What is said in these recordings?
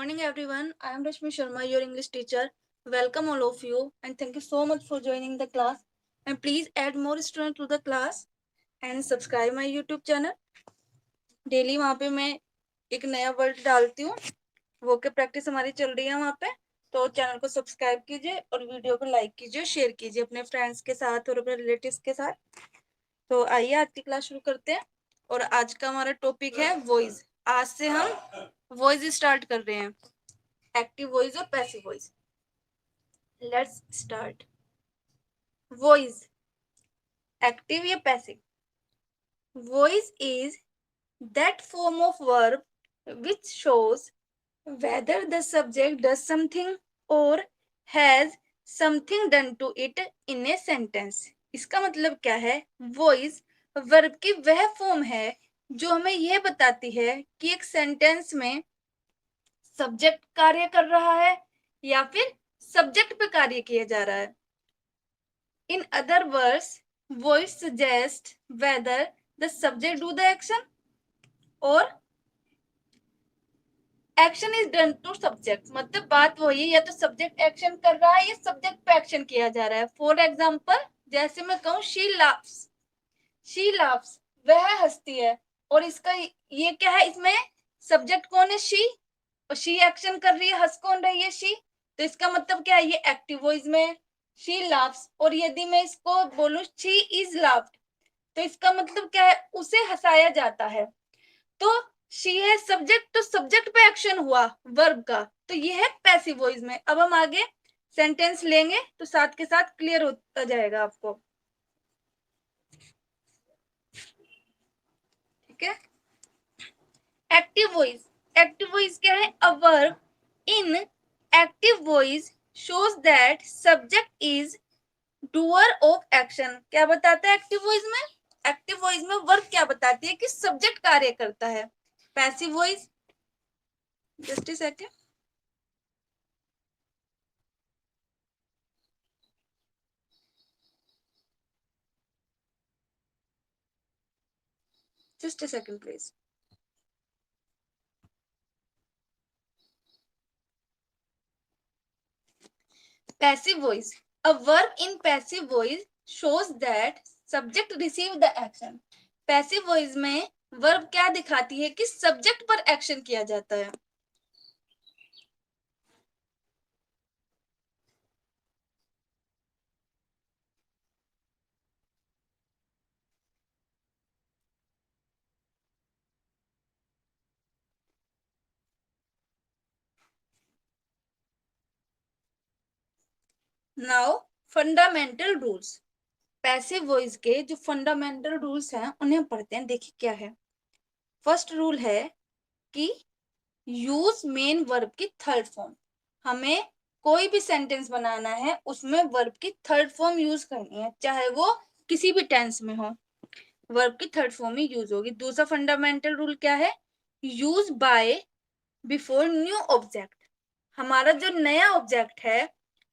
morning, everyone. I am Rashmi Sharma, your English teacher. Welcome all of you, and thank you so much for joining the class. And please add more students to the class and subscribe my YouTube channel. Daily वहाँ पे मैं एक नया word डालती हूँ. वो के practice हमारी चल रही है वहाँ पे. तो चैनल को सब्सक्राइब कीजिए और वीडियो को लाइक कीजिए, शेयर कीजिए अपने फ्रेंड्स के साथ और अपने रिलेटिव्स के साथ. तो आइए आज की क्लास शुरू करते हैं. और आज का हमारा टॉपिक है वॉइस. आज से हम वॉइस स्टार्ट कर रहे हैं. एक्टिव वॉइस और passive voice. Let's start. Voice active या passive. Voice is that form of verb which shows whether the subject does something or has something done to it in a sentence. इसका मतलब क्या है? Voice verb की वह form है जो हमें यह बताती है कि एक सेंटेंस में सब्जेक्ट कार्य कर रहा है या फिर सब्जेक्ट पे कार्य किया जा रहा है. In other words, voice suggests whether the subject do the action or action is done to subject. मतलब बात वही है, या तो सब्जेक्ट एक्शन कर रहा है या सब्जेक्ट पे एक्शन किया जा रहा है. फॉर एग्जाम्पल, जैसे मैं कहूँ she laughs, वह हंसती है. और इसका ये क्या है? इसमें सब्जेक्ट कौन है? she. और she एक्शन कर रही है, हंस कौन रही है? she. तो इसका मतलब क्या है? ये एक्टिव वॉइस में she laughs. और यदि मैं इसको बोलूं she is laughed, तो इसका मतलब क्या है? उसे हंसाया जाता है. तो she है सब्जेक्ट, तो सब्जेक्ट पे एक्शन हुआ वर्ब का, तो ये है पैसिव वॉइस में. अब हम आगे सेंटेंस लेंगे तो साथ के साथ क्लियर होता जाएगा आपको. ठीक है. Active voice. एक्टिव वॉइस क्या है? A verb in active voice shows that subject is doer of action. क्या बताता है एक्टिव वॉइस में? एक्टिव वॉइस में वर्ब क्या बताती है? कि सब्जेक्ट कार्य करता है. Passive voice, just a second. Just a second, please. Passive voice. A verb in passive voice shows that subject receive the action. Passive voice में verb क्या दिखाती है? कि subject पर action किया जाता है. Now, fundamental rules. Passive voice के जो फंडामेंटल रूल्स हैं उन्हें पढ़ते हैं. देखिए क्या है. फर्स्ट रूल है कि यूज मेन वर्ब की थर्ड फॉर्म. हमें कोई भी सेंटेंस बनाना है उसमें वर्ब की थर्ड फॉर्म यूज करनी है, चाहे वो किसी भी टेंस में हो, वर्ब की थर्ड फॉर्म ही यूज होगी. दूसरा फंडामेंटल रूल क्या है? Use by before new object. हमारा जो नया ऑब्जेक्ट है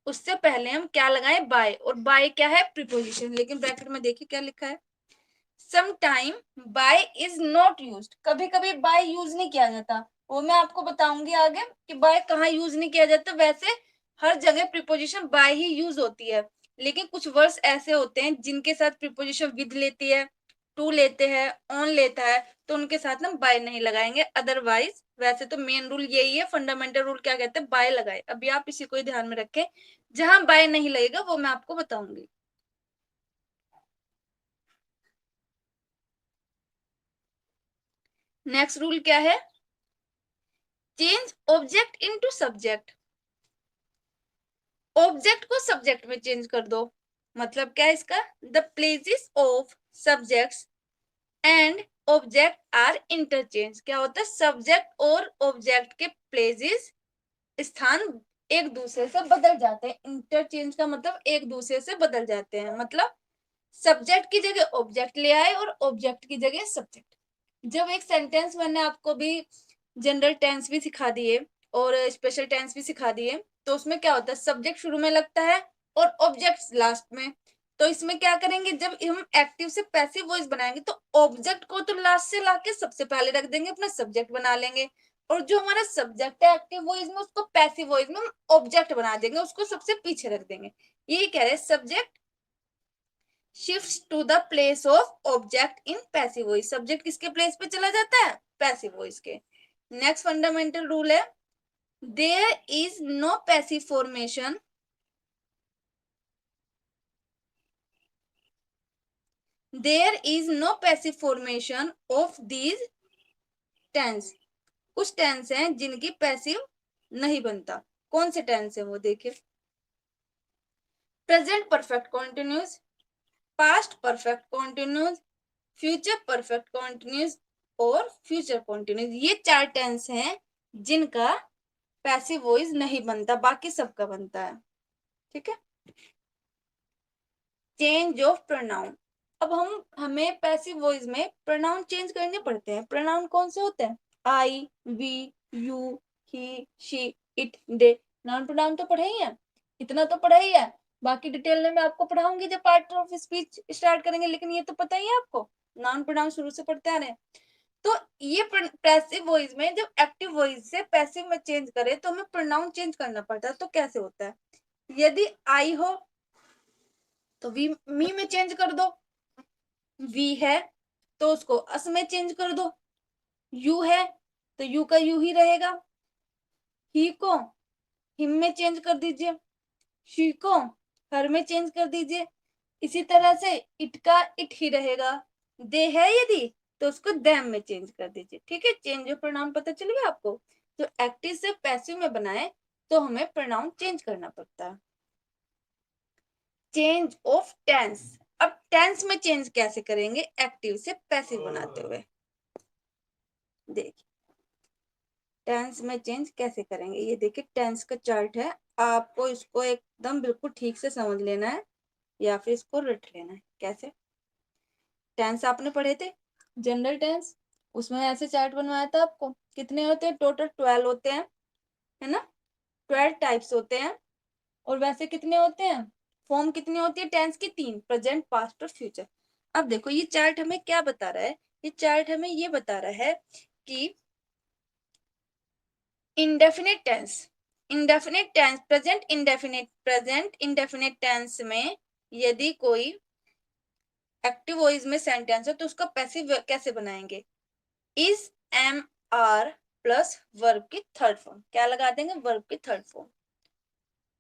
उससे पहले हम क्या लगाएं? बाय. और बाय क्या है? प्रीपोजिशन. लेकिन ब्रैकेट में देखिए क्या लिखा है. Sometime by is not used. कभी कभी by यूज नहीं किया जाता. वो मैं आपको बताऊंगी आगे कि by कहाँ यूज नहीं किया जाता. वैसे हर जगह प्रीपोजिशन by ही यूज होती है, लेकिन कुछ वर्ड्स ऐसे होते हैं जिनके साथ प्रीपोजिशन विद लेती है, टू लेते हैं, ऑन लेता है, तो उनके साथ हम by नहीं लगाएंगे. अदरवाइज वैसे तो मेन रूल यही है. फंडामेंटल रूल क्या कहते हैं? by लगाए. अभी आप इसी को ध्यान में रखें. जहां by नहीं लगेगा वो मैं आपको बताऊंगी. नेक्स्ट रूल क्या है? Change object into subject. Object को सब्जेक्ट में चेंज कर दो. मतलब क्या है इसका? The places of subjects and object are interchange. क्या होता है? सब्जेक्ट और ऑब्जेक्ट के प्लेसेस, स्थान एक दूसरे से बदल जाते हैं. इंटरचेंज का मतलब एक दूसरे से बदल जाते हैं. मतलब सब्जेक्ट की जगह ऑब्जेक्ट ले आए और ऑब्जेक्ट की जगह सब्जेक्ट. जब एक सेंटेंस, मैंने आपको भी जनरल टेंस भी सिखा दिए और स्पेशल टेंस भी सिखा दिए, तो उसमें क्या होता है? सब्जेक्ट शुरू में लगता है और ऑब्जेक्ट लास्ट में. तो इसमें क्या करेंगे? जब हम एक्टिव से पैसिव वॉइस बनाएंगे तो ऑब्जेक्ट को तो लास्ट से लाके सबसे पहले रख देंगे, अपना सब्जेक्ट बना लेंगे. और जो हमारा सब्जेक्ट है एक्टिव वॉइस में, उसको पैसिव वॉइस में हम ऑब्जेक्ट बना देंगे, उसको सबसे पीछे रख देंगे। ये कह रहे हैं subject shifts to the place of object in passive voice। Subject किसके प्लेस पे चला जाता है? पैसिव वॉइस के। नेक्स्ट फंडामेंटल रूल है, there is no passive formation there is no passive formation of these tense। कुछ टेंस हैं जिनकी पैसिव नहीं बनता। कौन से टेंस है वो देखिए, present perfect continuous, past perfect continuous, future perfect continuous और फ्यूचर कॉन्टिन्यूस। ये 4 टेंस हैं जिनका पैसिव वॉइस नहीं बनता, बाकी सबका बनता है। ठीक है। चेंज ऑफ प्रोनाउन, अब हमें पैसिव वॉइस में प्रोनाउन चेंज करने पड़ते हैं। प्रोनाउन कौन से होते हैं? I, we, you, he, she, it, they. Noun pronoun तो पढ़े ही है, इतना तो पढ़ा ही है। बाकी डिटेल में मैं आपको पढ़ाऊंगी जब पार्ट ऑफ स्पीच स्टार्ट करेंगे, लेकिन ये तो पता ही है आपको, नाउन प्रोनाउन शुरू से पढ़ते आ रहे हैं। तो ये पैसिव वॉइस में जब एक्टिव वॉइस से पैसिव में चेंज करे तो हमें प्रोनाउन चेंज करना पड़ता है। तो कैसे होता है? यदि आई हो तो वी मी में चेंज कर दो, वी है तो उसको अस में चेंज कर दो, यू है तो यू का यू ही रहेगा, ही को हिम में चेंज कर दीजिए, शी को हर में चेंज कर दीजिए। इसी तरह से इट का इट ही रहेगा, दे है यदि तो उसको देम में चेंज कर दीजिए। ठीक है, चेंज ऑफ प्रोनाउन पता चल गया आपको। तो एक्टिव से पैसिव में बनाए तो हमें प्रोनाउन चेंज करना पड़ता है। चेंज ऑफ टेंस, अब टेंस में चेंज कैसे करेंगे एक्टिव से पैसिव बनाते हुए? देखिए टेंस में चेंज कैसे करेंगे, ये देखिए टेंस का चार्ट है, आपको इसको एकदम बिल्कुल ठीक से समझ लेना है या फिर इसको रट लेना है। कैसे? टेंस आपने पढ़े थे जनरल टेंस, उसमें ऐसे चार्ट बनवाया था आपको। कितने होते हैं? टोटल 12 होते हैं, है ना? 12 टाइप्स होते हैं। और वैसे कितने होते हैं? फॉर्म कितनी होती है टेंस की? 3, प्रेजेंट, पास्ट और फ्यूचर। अब देखो ये चार्ट हमें क्या बता रहा है? ये चार्ट हमें ये बता रहा है कि indefinite tense, present indefinite tense में यदि कोई एक्टिव वॉइस में सेंटेंस है तो उसका पैसिव कैसे बनाएंगे? Is, am, are plus verb की थर्ड फॉर्म। क्या लगा देंगे? वर्ब की थर्ड फॉर्म।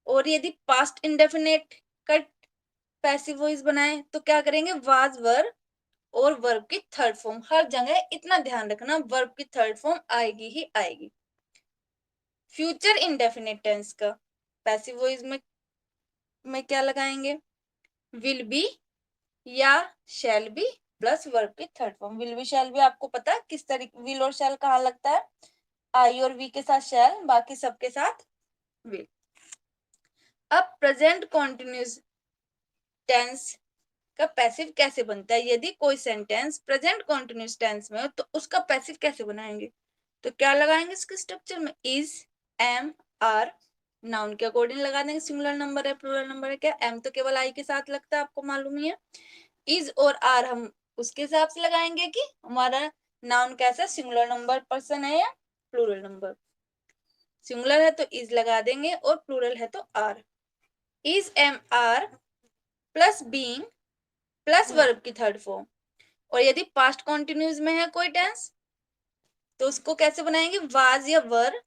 और यदि पास्ट इंडेफिनिट का पैसिव वॉइस बनाए तो क्या करेंगे? वाज, वर और वर्ब की थर्ड फॉर्म। हर जगह इतना ध्यान रखना, वर्ब की थर्ड फॉर्म आएगी ही आएगी। फ्यूचर इंडेफिनिट टेंस का पैसिव वॉइस में क्या लगाएंगे? विल बी या शैल बी प्लस वर्ब की third form. Will be, shall be आपको पता है किस तरीके, विल और शैल कहाँ लगता है? आई और वी के साथ शैल, बाकी सबके साथ विल। अब प्रेजेंट कॉन्टिन्यूस टेंस का पैसिव कैसे बनता है? यदि कोई सेंटेंस प्रेजेंट कॉन्टिन्यूस टेंस में हो तो उसका पैसिव कैसे बनाएंगे? तो क्या लगाएंगे इसके स्ट्रक्चर में? इज, एम, आर, नाउन के अकॉर्डिंग लगा देंगे। सिंगुलर नंबर है, प्लूरल नंबर है क्या? एम तो केवल आई के साथ लगता है, आपको मालूम ही है। इज और आर हम उसके हिसाब से लगाएंगे कि हमारा नाउन कैसा, सिंगुलर नंबर पर्सन है या प्लूरल नंबर। सिंगुलर है तो इज लगा देंगे और प्लूरल है तो are. Is, am, are plus being plus verb की थर्ड फॉर्म। और यदि पास्ट कॉन्टिन्यूस में है कोई टेंस तो उसको कैसे बनाएंगे? वाज या were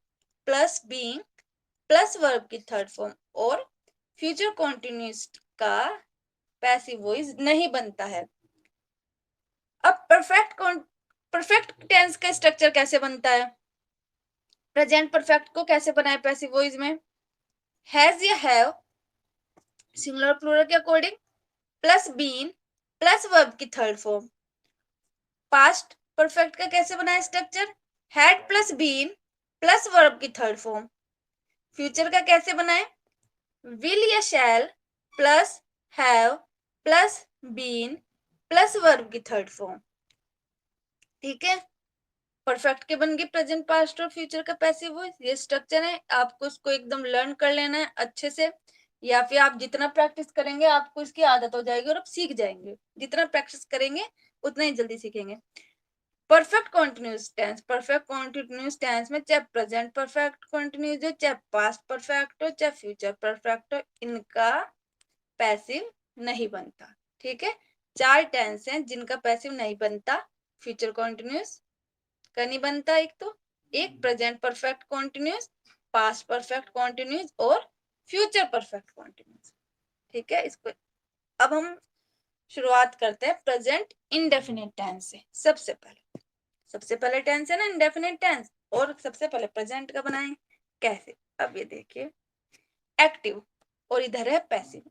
plus being plus verb की थर्ड फॉर्म। और फ्यूचर कॉन्टिन्यूस का पैसिव वॉइस नहीं बनता है। अब परफेक्ट टेंस का स्ट्रक्चर कैसे बनता है? प्रेजेंट परफेक्ट को कैसे बनाए पैसिव वॉइस में? हैज या हैव सिंगुलर प्लूरल के according plus been plus verb की थर्ड फॉर्म। पास्ट परफेक्ट का कैसे बनाए structure? Had plus been plus verb की थर्ड फॉर्म। फ्यूचर का कैसे बनाए? विल या shall plus have plus been plus verb की थर्ड फॉर्म। ठीक है, परफेक्ट के बन गए प्रेजेंट, पास्ट और फ्यूचर का पैसिव वॉइस। ये स्ट्रक्चर है, आपको इसको एकदम लर्न कर लेना है अच्छे से, या फिर आप जितना प्रैक्टिस करेंगे आपको इसकी आदत हो जाएगी और आप सीख जाएंगे। जितना प्रैक्टिस करेंगे उतना ही जल्दी सीखेंगे। Perfect continuous tense, perfect continuous tense में चाहे प्रेजेंट परफेक्ट कॉन्टिन्यूस हो, चाहे पास्ट परफेक्ट हो, चाहे फ्यूचर परफेक्ट हो, इनका पैसिव नहीं बनता। ठीक है, 4 टेंस हैं जिनका पैसिव नहीं बनता। फ्यूचर कॉन्टिन्यूस का नहीं बनता एक, तो एक present perfect continuous, past perfect continuous और फ्यूचर परफेक्ट कॉन्टिन्यूस। ठीक है, इसको अब हम शुरुआत करते हैं प्रेजेंट इंडेफिनिट टेंस से। सबसे पहले टेंस है ना इंडेफिनिट टेंस, और सबसे पहले प्रेजेंट का बनाएंगे। कैसे? अब ये देखिए, एक्टिव और इधर है पैसिव।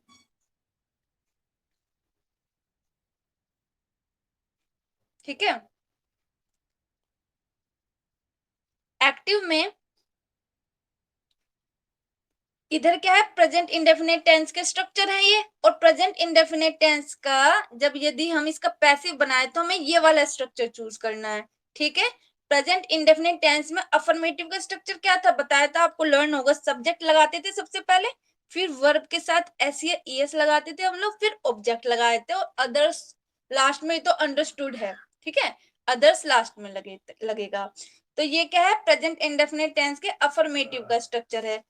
ठीक है, एक्टिव में इधर क्या है, प्रेजेंट इंडेफिनिट टेंस के स्ट्रक्चर है ये, और प्रेजेंट इंडेफिनिट टेंस का जब यदि हम इसका पैसिव बनाए तो हमें ये वाला स्ट्रक्चर चूज करना है। ठीक है, प्रेजेंट इंडेफिनिट टेंस में अफर्मेटिव का स्ट्रक्चर क्या था बताया था आपको, लर्न होगा। सब्जेक्ट लगाते थे सबसे पहले, फिर वर्ब के साथ एस या ईएस लगाते थे हम लोग, फिर ऑब्जेक्ट लगाए थे, और अदर्स लास्ट में। तो अंडरस्टूड है, ठीक है, अदर्स लास्ट में लगेगा। तो ये क्या है, प्रेजेंट इंडेफिनिट टेंस के अफर्मेटिव का स्ट्रक्चर है।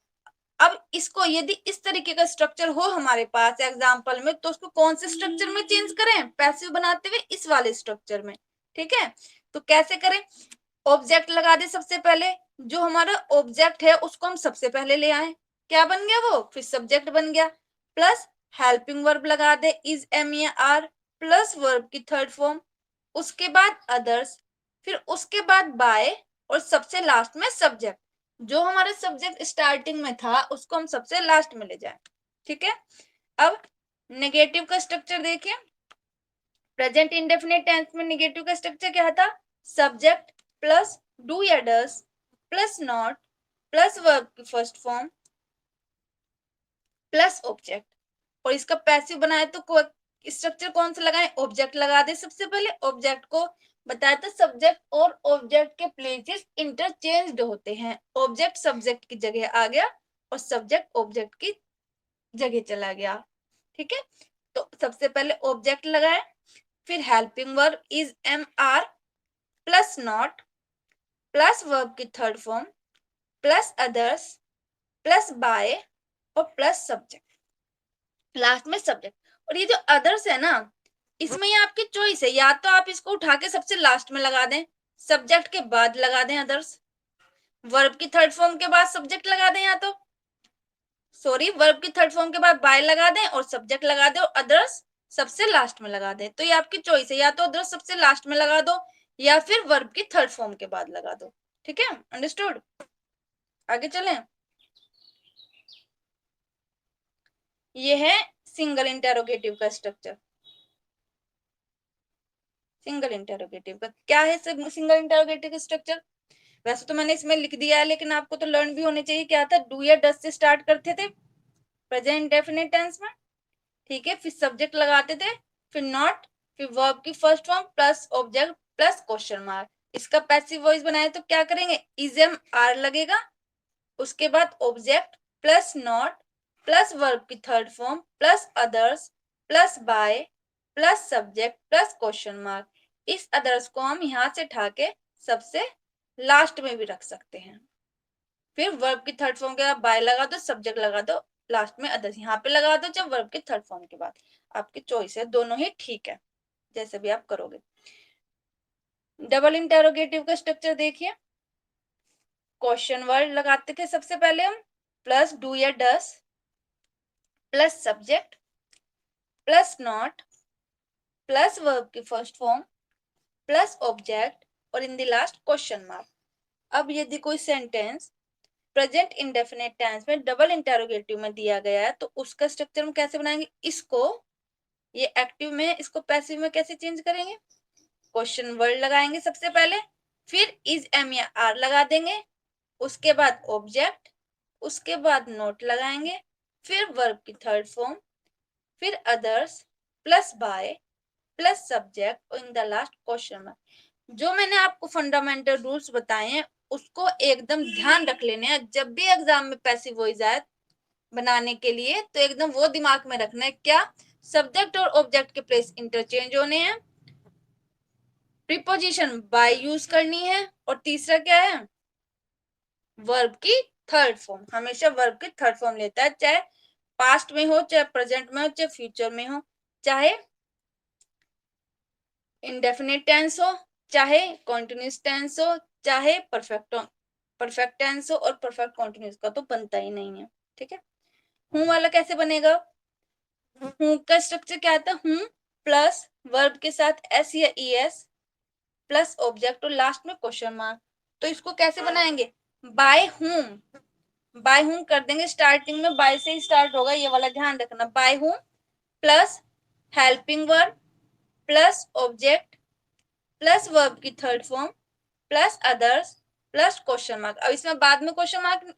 अब इसको यदि इस तरीके का स्ट्रक्चर हो हमारे पास एग्जाम्पल में, तो उसको कौन से स्ट्रक्चर में चेंज करें, पैसिव बनाते हुए इस वाले स्ट्रक्चर में। ठीक है, तो कैसे करें, ऑब्जेक्ट लगा दे सबसे पहले, जो हमारा ऑब्जेक्ट है उसको हम सबसे पहले ले आए, क्या बन गया वो, फिर सब्जेक्ट बन गया, प्लस हेल्पिंग वर्ब लगा दे, इज एम या आर, प्लस वर्ब की थर्ड फॉर्म, उसके बाद अदर्स, फिर उसके बाद बाय, और सबसे लास्ट में सब्जेक्ट। जो हमारा सब्जेक्ट स्टार्टिंग में था उसको हम सबसे लास्ट में ले जाए। ठीक है, अब नेगेटिव का स्ट्रक्चर देखिए। प्रेजेंट इंडेफिनिट टेंस में नेगेटिव का स्ट्रक्चर क्या था, सब्जेक्ट प्लस डू या does plus not plus verb की फर्स्ट फॉर्म प्लस ऑब्जेक्ट। और इसका पैसिव बनाए तो स्ट्रक्चर कौन सा लगाए, ऑब्जेक्ट लगा दे सबसे पहले। ऑब्जेक्ट को बताया था सब्जेक्ट और ऑब्जेक्ट के प्लेसेस इंटरचेंज्ड होते हैं, ऑब्जेक्ट सब्जेक्ट की जगह आ गया और सब्जेक्ट ऑब्जेक्ट की जगह चला गया। ठीक है, तो सबसे पहले ऑब्जेक्ट लगाए, फिर helping verb is am are plus not plus verb की third form plus others plus by और प्लस सब्जेक्ट, लास्ट में सब्जेक्ट। और ये जो अदर्स है ना, इसमें ये आपकी चॉइस है, या तो आप इसको उठा के सबसे लास्ट में लगा दें, सब्जेक्ट के बाद लगा दें अदर्स, वर्ब की थर्ड फॉर्म के बाद सब्जेक्ट लगा दें, या तो सॉरी वर्ब की थर्ड फॉर्म के बाद बाय लगा दें और सब्जेक्ट लगा दें, और अदर्स सबसे लास्ट में लगा दें। तो ये आपकी चॉइस है, या तो अदर्स सबसे लास्ट में लगा दो या फिर वर्ब की थर्ड फॉर्म के बाद लगा दो। ठीक है, अंडरस्टूड। आगे चलें, ये है सिंगल इंटेरोगेटिव का स्ट्रक्चर। सिंगल इंटेरोगेटिव का क्या है, सिंगल इंटेरोगेटिव का स्ट्रक्चर, वैसे तो मैंने इसमें लिख दिया है लेकिन आपको तो लर्न भी होने चाहिए। क्या था, डू या डस से स्टार्ट करते थे प्रेजेंट डेफिनेट टेंस में। ठीक है, फिर सब्जेक्ट लगाते थे, फिर नॉट, फिर वर्ब की first form plus object plus question mark. इसका पैसिव वॉइस बनाए तो क्या करेंगे, इज एम आर लगेगा, उसके बाद object plus not plus verb की third form plus others plus by plus subject plus question mark. इस अदर्स को हम यहां से उठा के सबसे लास्ट में भी रख सकते हैं। फिर वर्ब की थर्ड फॉर्म के बाद बाय लगा दो, सब्जेक्ट लगा दो, लास्ट में अदर्स यहाँ पे लगा दो जब वर्ब की थर्ड फॉर्म के बाद। आपकी चॉइस है, दोनों ही ठीक है, जैसे भी आप करोगे। डबल इंटेरोगेटिव का स्ट्रक्चर देखिए, क्वेश्चन वर्ड लगाते थे सबसे पहले हम, प्लस डू या does plus subject plus not plus verb की फर्स्ट फॉर्म प्लस ऑब्जेक्ट और in the last question mark. अब यदि कोई सेंटेंस प्रेजेंट इंडेफिनिट टेंस में डबल इंटेरोगेटिव में दिया गया है तो उसका स्ट्रक्चर हम कैसे बनाएंगे, इसको ये एक्टिव में, इसको पैसिव में कैसे चेंज करेंगे, क्वेश्चन वर्ड लगाएंगे सबसे पहले, फिर इज एम या आर लगा देंगे, उसके बाद ऑब्जेक्ट, उसके बाद नोट लगाएंगे, फिर वर्ब की थर्ड फॉर्म, फिर others plus by plus subject और in the last question mark. जो मैंने आपको फंडामेंटल रूल्स बताए हैं उसको एकदम ध्यान रख लेने हैं, जब भी एग्जाम में पैसिव वॉइस आए बनाने के लिए तो एकदम वो दिमाग में रखना है, क्या सब्जेक्ट और ऑब्जेक्ट के प्लेस इंटरचेंज होने हैं, प्रीपोजिशन बाय यूज करनी है, और तीसरा क्या है, वर्ब की थर्ड फॉर्म। हमेशा वर्ब की थर्ड फॉर्म लेता है, चाहे पास्ट में हो, चाहे प्रेजेंट में हो, चाहे फ्यूचर में हो, चाहे इंडेफिनिट टेंस हो, चाहे कॉन्टिन्यूस टेंस हो, चाहे परफेक्ट टेंस हो, और परफेक्ट कॉन्टिन्यूस का तो बनता ही नहीं है। ठीक है, हूं वाला कैसे बनेगा, हूं का स्ट्रक्चर क्या आता है, हूं प्लस वर्ब के साथ एस या ई एस प्लस ऑब्जेक्ट और लास्ट में क्वेश्चन मार्क। तो इसको कैसे बनाएंगे, बाय हूम, बाय हूम कर देंगे, स्टार्टिंग में बाय से ही स्टार्ट होगा, ये वाला ध्यान रखना, by whom plus helping verb plus object plus verb की third form plus others plus question mark. अब इसमें बाद में क्वेश्चन मार्क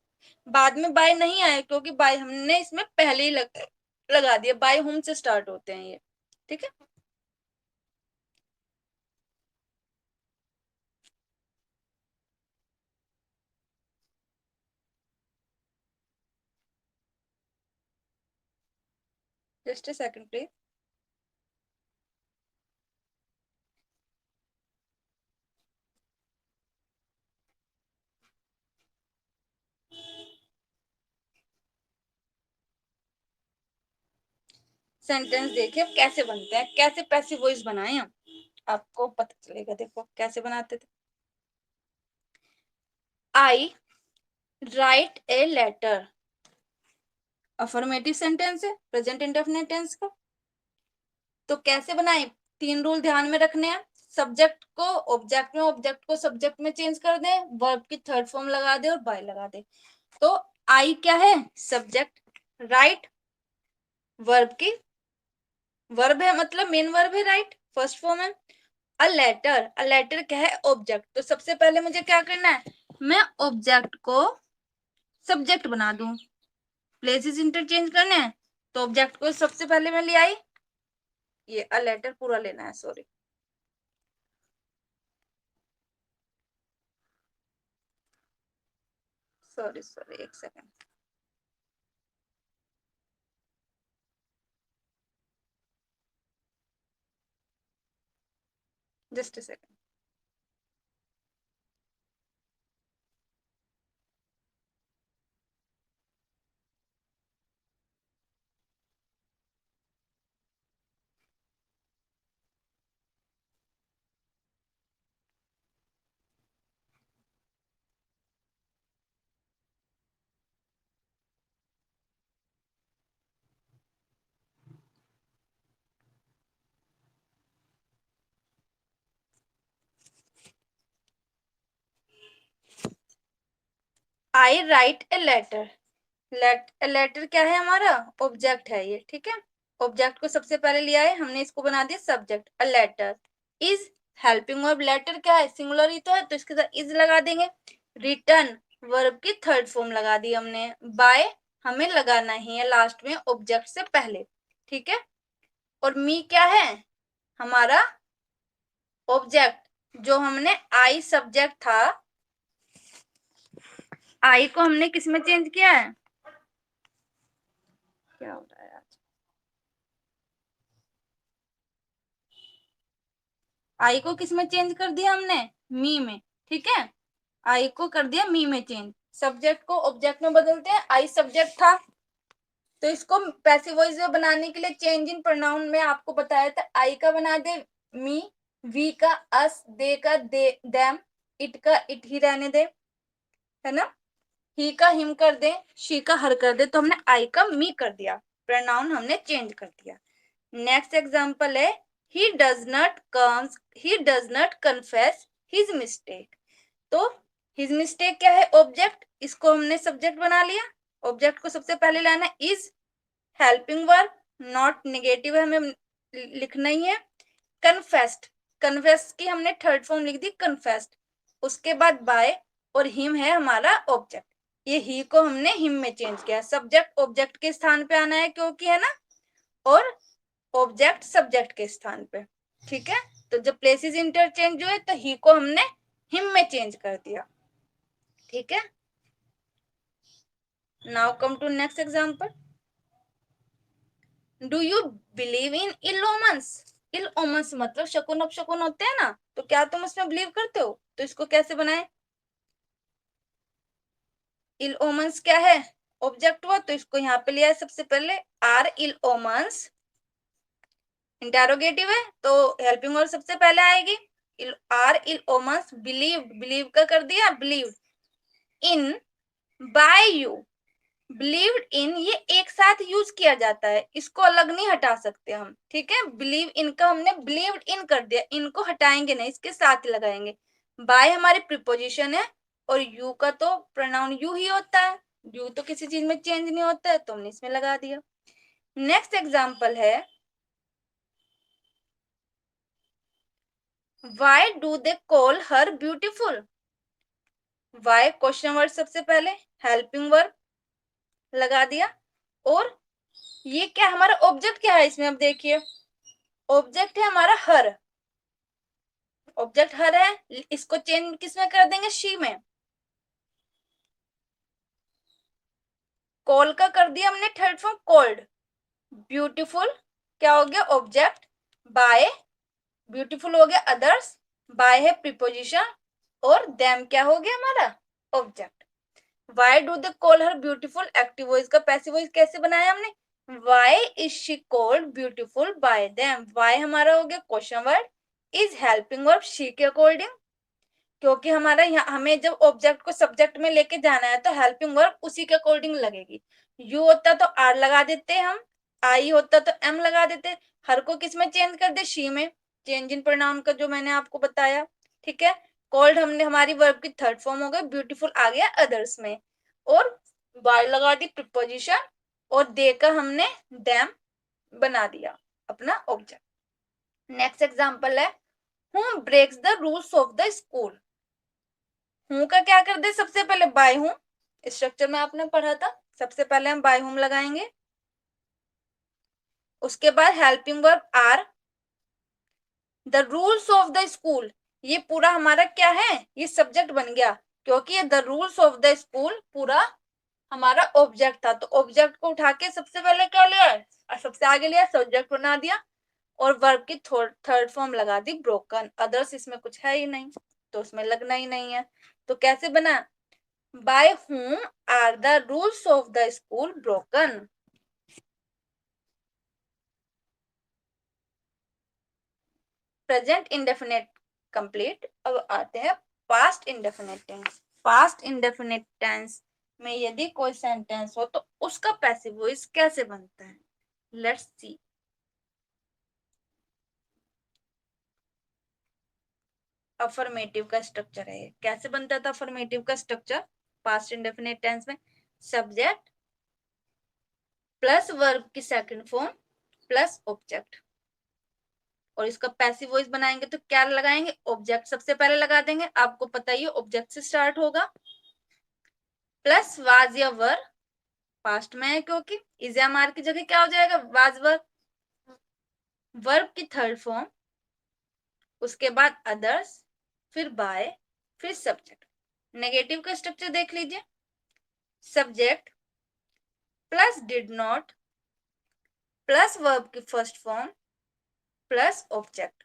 बाद में बाय नहीं आया, क्योंकि बाय हमने इसमें पहले ही लगा दिया, बाय होम से स्टार्ट होते हैं ये। ठीक है, just a second please. Sentence देखिए अब कैसे बनते हैं, कैसे पैसिव वॉइस बनाए हम, आपको पता चलेगा। देखो कैसे बनाते थे, I write a letter, affirmative sentence है, प्रेजेंट इंडेफिनिट टेंस का। तो कैसे बनाए, तीन रूल ध्यान में रखने हैं, सब्जेक्ट को ऑब्जेक्ट में, ऑब्जेक्ट को सब्जेक्ट में चेंज कर दे, वर्ब की थर्ड फॉर्म लगा दे और बाय लगा दे। तो आई क्या है, सब्जेक्ट, राइट वर्ब की, वर्ब है मतलब मेन वर्ब है, राइट फर्स्ट फॉर्म है। अ लेटर क्या है, ऑब्जेक्ट। तो सबसे पहले मुझे क्या करना है, मैं ऑब्जेक्ट को सब्जेक्ट बना दूं, प्लेसेस इंटरचेंज करने हैं, तो ऑब्जेक्ट को सबसे पहले मैं ले आई, ये अ लेटर पूरा लेना है, सॉरी, सॉरी सॉरी, एक second, just a second. I write a letter, letter क्या है हमारा, ऑब्जेक्ट है ये। ठीक है, ऑब्जेक्ट को सबसे पहले लिया है हमने, इसको बना दिया subject. A letter is helping verb, letter क्या है, सिंगुलर ही तो है, तो इसके साथ इज लगा देंगे। रिटर्न वर्ब की थर्ड फॉर्म लगा दी हमने। बाय हमें लगाना ही है लास्ट में ऑब्जेक्ट से पहले। ठीक है, और मी क्या है, हमारा ऑब्जेक्ट, जो हमने आई सब्जेक्ट था, आई को हमने किस में चेंज किया है, क्या हो रहा है आज, आई को किस में चेंज कर दिया हमने, मी में। ठीक है, आई को कर दिया मी में चेंज, सब्जेक्ट को ऑब्जेक्ट में बदलते हैं, आई सब्जेक्ट था, तो इसको पैसिव वॉइस में बनाने के लिए चेंज इन प्रोनाउन में आपको बताया था, आई का बना दे मी, वी का अस, दे का दे देम, इट का इट ही रहने दे, है ना, ही का हिम कर दे, शी का हर कर दे, तो हमने आई का मी कर दिया, प्रोनाउन हमने चेंज कर दिया। नेक्स्ट एग्जांपल है, he does not comes he does not confess his mistake। तो his mistake क्या है, ऑब्जेक्ट, इसको हमने सब्जेक्ट बना लिया, ऑब्जेक्ट को सबसे पहले लाना is, helping verb not negative है, हमें लिखना ही है। कन्फेस्ड, कन्फेस की हमने थर्ड फॉर्म लिख दी कन्फेस्ड, उसके बाद बाय, और हिम है हमारा ऑब्जेक्ट, ये ही को हमने हिम में चेंज किया, सब्जेक्ट ऑब्जेक्ट के स्थान पे आना है क्योंकि, है ना, और ऑब्जेक्ट सब्जेक्ट के स्थान पे। ठीक है, तो जब प्लेसेस इंटरचेंज हुए तो ही को हमने हिम में चेंज कर दिया। ठीक है, now come to next example, do you believe in ill omens, ill omens मतलब शकुन अपशकुन होते हैं ना, तो क्या तुम इसमें बिलीव करते हो? तो इसको कैसे बनाए? इल ओमन्स क्या है? ऑब्जेक्ट हुआ, तो इसको यहाँ पे लिया है सबसे पहले। आर इल ओमन्स इंटेरोगेटिव है, तो हेल्पिंग वर्ब सबसे पहले आएगी। Are ill omens believed, believe का कर दिया believed, in by you, believed in ये एक साथ यूज किया जाता है, इसको अलग नहीं हटा सकते हम, ठीक है। बिलीव इन का हमने बिलीव्ड इन कर दिया, इनको हटाएंगे नहीं, इसके साथ लगाएंगे। बाय हमारी प्रीपोजिशन है, और यू का तो प्रोनाउन यू ही होता है, यू तो किसी चीज में चेंज नहीं होता है, तो हमने इसमें लगा दिया। नेक्स्ट एग्जाम्पल है, why do they call her beautiful. Why question word सबसे पहले, हेल्पिंग वर्ब लगा दिया, और ये क्या हमारा ऑब्जेक्ट क्या है इसमें, अब देखिए ऑब्जेक्ट है हमारा हर, ऑब्जेक्ट हर है, इसको चेंज किसमें कर देंगे? शी में। कॉल का कर दिया हमने थर्ड फॉर्म कॉल्ड। ब्यूटीफुल क्या हो गया? ऑब्जेक्ट। बाय ब्यूटीफुल हो गया अदर्स, बाय है प्रीपोजिशन, और देम क्या हो गया हमारा? Object. Why do they call her beautiful, active voice का पैसिव वॉइस कैसे बनाया हमने? Why is she called beautiful by them. Why हमारा हो गया question word, is helping verb she के अकॉर्डिंग, क्योंकि हमारा यहाँ हमें जब ऑब्जेक्ट को सब्जेक्ट में लेके जाना है तो हेल्पिंग वर्ब उसी के अकॉर्डिंग लगेगी। यू होता तो आर लगा देते हम, आई होता तो एम लगा देते, हर को किस में चेंज कर दे? शी में। चेंज इन प्रोनाउन का जो मैंने आपको बताया, ठीक है। कॉल्ड हमने हमारी वर्ब की थर्ड फॉर्म हो गई, ब्यूटीफुल आ गया अदर्स में, और बाय लगा दी प्रीपोजिशन, और दे का हमने देम बना दिया अपना ऑब्जेक्ट। नेक्स्ट एग्जांपल है, who breaks the rules of the school. Who का क्या कर दे? सबसे पहले बाय हूं, स्ट्रक्चर में आपने पढ़ा था, सबसे पहले हम बाय हूं लगाएंगे, उसके बाद helping verb are, the rules of the school, ये पूरा हमारा क्या है? ये सब्जेक्ट बन गया, क्योंकि ये the rules of the school पूरा हमारा ऑब्जेक्ट था, तो ऑब्जेक्ट को उठा के सबसे पहले क्या लिया है? सबसे आगे लिया, सब्जेक्ट बना दिया, और वर्ब की थर्ड फॉर्म लगा दी ब्रोकन। अदर्स इसमें कुछ है ही नहीं, तो उसमें लगना ही नहीं है, तो कैसे बना? By whom are the rules of the school broken? Present indefinite complete. अब आते हैं past indefinite tense. Past indefinite tense में यदि कोई सेंटेंस हो तो उसका पैसिव वॉइस कैसे बनता है? Let's see. अफर्मेटिव का स्ट्रक्चर है, कैसे बनता था अफर्मेटिव का स्ट्रक्चर पास्ट इंडेफिनिट टेंस में? सब्जेक्ट प्लस वर्ब की सेकंड फॉर्म प्लस ऑब्जेक्ट, और इसका पैसिव वॉइस बनाएंगे तो क्या लगाएंगे? ऑब्जेक्ट सबसे पहले लगा देंगे, आपको पता ही है ऑब्जेक्ट से स्टार्ट होगा, प्लस वाज या वर, पास्ट में है क्योंकि, इज या मार की जगह क्या हो जाएगा? वाज वर, वर्ब की थर्ड फॉर्म, उसके बाद अदर्स, फिर बाय, फिर सब्जेक्ट। नेगेटिव का स्ट्रक्चर देख लीजिए, subject plus did not plus verb की फर्स्ट फॉर्म प्लस ऑब्जेक्ट,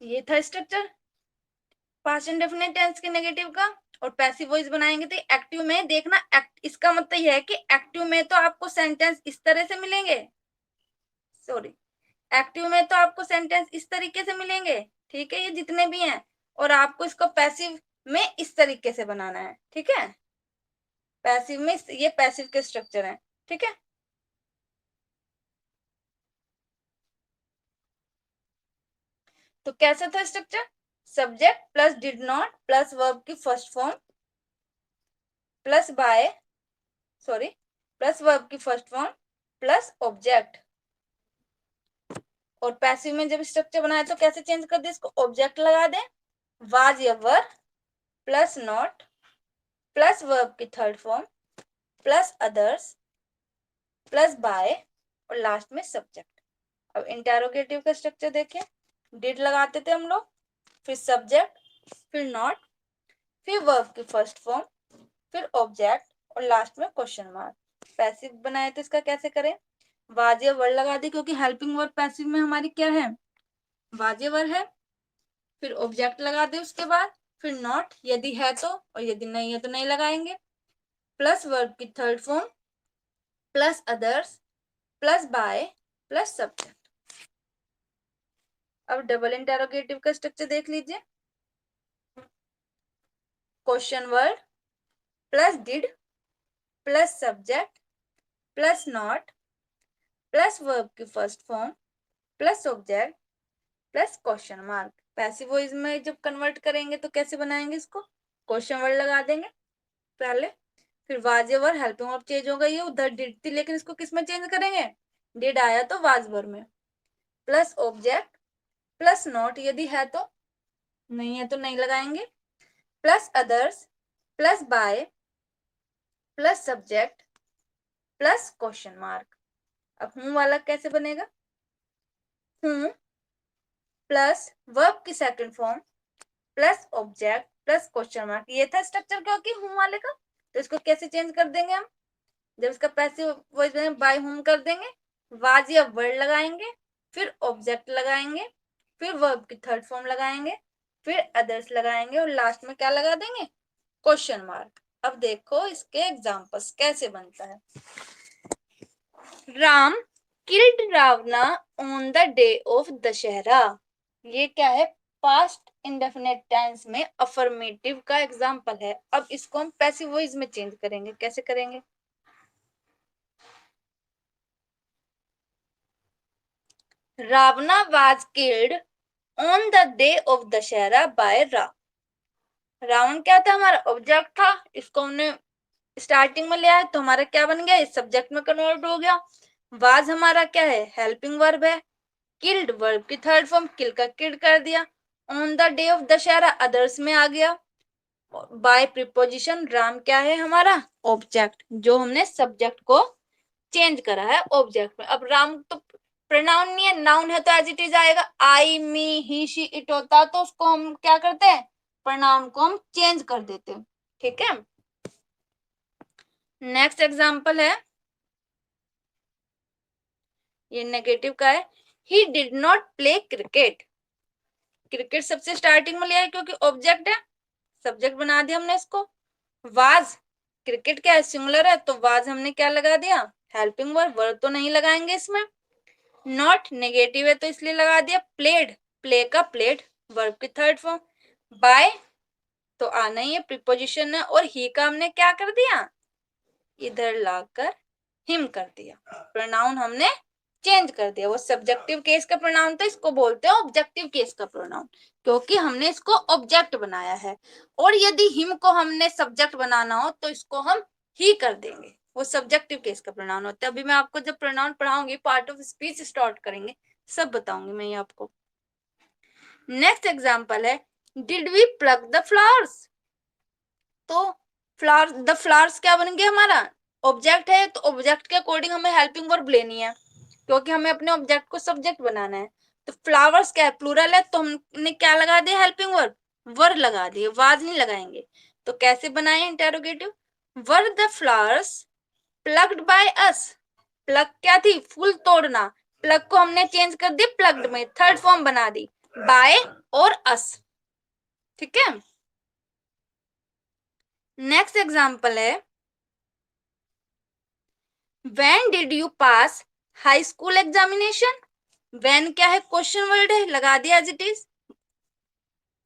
ये था स्ट्रक्चर पास्ट इंडेफिनिट टेंस के नेगेटिव का। और पैसिव वॉइस बनाएंगे तो एक्टिव में देखना, इसका मतलब यह है कि एक्टिव में तो आपको सेंटेंस इस तरह से मिलेंगे, सॉरी, एक्टिव में तो आपको सेंटेंस इस तरीके से मिलेंगे, ठीक है, ये जितने भी हैं, और आपको इसको पैसिव में इस तरीके से बनाना है, ठीक है। पैसिव में ये पैसिव के स्ट्रक्चर है, ठीक है। तो कैसा था structure? Subject plus did not plus verb की first form plus by, sorry, plus verb की फर्स्ट फॉर्म प्लस ऑब्जेक्ट। और पैसिव में जब स्ट्रक्चर बनाए तो कैसे चेंज कर दे? इसको ऑब्जेक्ट लगा दे, वाज या were plus not plus verb की third form plus others plus by, और लास्ट में सब्जेक्ट। अब इंटेरोगेटिव का स्ट्रक्चर देखें, डिड लगाते थे हम लोग, फिर सब्जेक्ट, फिर नॉट, फिर वर्ब की फर्स्ट फॉर्म, फिर ऑब्जेक्ट, और लास्ट में क्वेश्चन मार्क। पैसिव बनाए तो इसका कैसे करें? वाज या वर लगा दे, क्योंकि हेल्पिंग वर्ब पैसिव में हमारी क्या है, वाज या वर है। फिर ऑब्जेक्ट लगा दे उसके बाद, फिर नॉट यदि है तो, और यदि नहीं है तो नहीं लगाएंगे, प्लस वर्ब की third form, plus others, plus by, plus subject. अब डबल इंटेरोगेटिव का स्ट्रक्चर देख लीजिए। Question word plus did plus subject plus not plus verb की first form plus object plus question mark. Passive voice में जब convert करेंगे तो कैसे बनाएंगे इसको, क्वेश्चन वर्ड लगा देंगे पहले, फिर वाज या वर, हेल्पिंग वर्ब चेंज हो गई है, उधर डिड थी लेकिन इसको किस में चेंज करेंगे, डिड आया तो वाज वर में, प्लस ऑब्जेक्ट प्लस नॉट यदि है तो, नहीं है तो नहीं लगाएंगे, plus others plus by plus subject plus question mark. अब हूं वाला कैसे बनेगा, हूं प्लस वर्ब की second form plus object plus question mark, ये था स्ट्रक्चर क्योंकि हूं वाले का। तो इसको कैसे चेंज कर देंगे हम, जब इसका पैसिव वॉइस में बाय हूम कर देंगे, वाज या वर्ड लगाएंगे, फिर ऑब्जेक्ट लगाएंगे, फिर वर्ब की थर्ड फॉर्म लगाएंगे, फिर अदर्स लगाएंगे और लास्ट में क्या लगा देंगे, क्वेश्चन मार्क। अब देखो इसके एग्जांपल्स कैसे बनता है। Ram killed Ravana on the day of Dussehra, ये क्या है, पास्ट इंडेफिनिट टेंस में अफर्मेटिव का एग्जांपल है। अब इसको हम पैसिव वॉइस में चेंज करेंगे, कैसे करेंगे, Ravana was killed on the day of Dussehra by Ram. Ravan क्या था, हमारा ऑब्जेक्ट था, इसको हमने स्टार्टिंग में लिया है तो हमारा क्या बन गया, इस सब्जेक्ट में कन्वर्ट हो गया। वाज हमारा क्या है, हेल्पिंग वर्ब है, किल्ड वर्ब की थर्ड फॉर्म, किल का किल्ड कर दिया, on the day of Dussehra others में आ गया, बाय प्रीपोजिशन राम क्या है हमारा ऑब्जेक्ट, जो हमने सब्जेक्ट को चेंज करा है ऑब्जेक्ट में। अब राम तो प्रोनाउन नहीं है, नाउन है तो एज इट इज आएगा, आई मी ही शी इट होता तो उसको हम क्या करते हैं, प्रोनाउन को हम चेंज कर देते हैं, ठीक है। नेक्स्ट एग्जांपल है, ये नेगेटिव का है, he did not play cricket. Cricket सबसे स्टार्टिंग में लिया है क्योंकि ऑब्जेक्ट है, सब्जेक्ट बना दिया हमने इसको। वाज क्रिकेट क्या है, सिंगुलर है, तो वाज हमने क्या लगा दिया, हेल्पिंग वर्ब, वर्ब तो नहीं लगाएंगे इसमें। नॉट नेगेटिव है तो इसलिए लगा दिया, प्लेड प्ले का प्लेड वर्ब की थर्ड फॉर्म, बाय तो आना ही है, प्रीपोजिशन है, और ही का हमने क्या कर दिया, इधर लाकर हिम कर दिया, प्रोनाउन हमने चेंज कर दिया। वो सब्जेक्टिव केस का प्रोनाउन था, इसको बोलते हैं ऑब्जेक्टिव केस का प्रोनाउन, क्योंकि हमने इसको ऑब्जेक्ट बनाया है। और यदि हिम को हमने सब्जेक्ट बनाना हो तो इसको हम ही कर देंगे, वो सब्जेक्टिव केस का प्रोनाउन होता है। अभी मैं आपको जब प्रोनाउन पढ़ाऊंगी, पार्ट ऑफ स्पीच स्टार्ट करेंगे, सब बताऊंगी मैं ये आपको। नेक्स्ट एग्जाम्पल है, did we plug the flowers. तो फ्लावर्स, द फ्लावर्स क्या बन गया हमारा, ऑब्जेक्ट है, तो ऑब्जेक्ट के अकॉर्डिंग हमें हेल्पिंग वर्ब लेनी है, क्योंकि हमें अपने ऑब्जेक्ट को सब्जेक्ट बनाना है। तो फ्लावर्स क्या है, प्लूरल है, तो हमने क्या लगा दिया, हेल्पिंग वर्ब, वर लगा दिए, वाज नहीं लगाएंगे। तो कैसे बनाए interrogative, were the flowers plugged by us. Plug क्या थी, फूल तोड़ना, प्लग को हमने चेंज कर दिया प्लग्ड में, थर्ड फॉर्म बना दी, बाय और अस, ठीक है। नेक्स्ट एग्जांपल है, when did you pass high school examination. When क्या है, क्वेश्चन वर्ड है, लगा दिया as it is.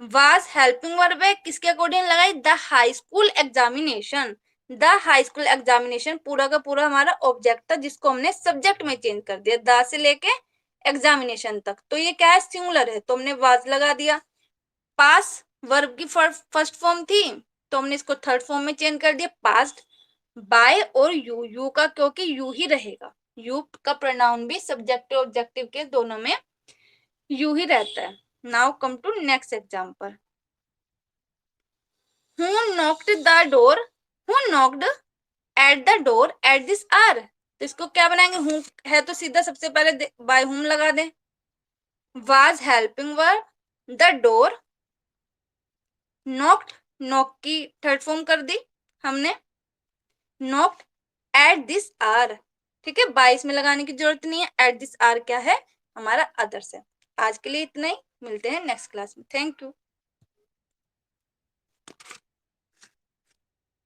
Was helping verb है, किसके अकॉर्डिंग लगाई, the high school examination. The high school examination पूरा का पूरा हमारा ऑब्जेक्ट था, जिसको हमने सब्जेक्ट में चेंज कर दिया, द से लेके एग्जामिनेशन तक। तो ये क्या है, सिंगुलर है, तो हमने वाज लगा दिया। पास वर्ब की फर्स्ट फॉर्म थी, तो हमने इसको थर्ड फॉर्म में चेंज कर दिया, पास्ट। बाय और यू, यू का क्योंकि यू ही रहेगा, यू का प्रोनाउन भी सब्जेक्टिव ऑब्जेक्टिव के दोनों में यू ही रहता है। Now come to next example, who knocked the door, who knocked at the door at this hour. तो इसको क्या बनाएंगे, हु है तो सीधा सबसे पहले बाय हुम लगा दें, was helping verb, the door, knocked, knock की थर्ड फॉर्म कर दी हमने, नॉक्ड एट दिस आवर, ठीक है, 22 में लगाने की जरूरत नहीं है। एट दिस आर क्या है, हमारा अदर्स है। आज के लिए इतना ही, मिलते हैं नेक्स्ट क्लास में। Thank you.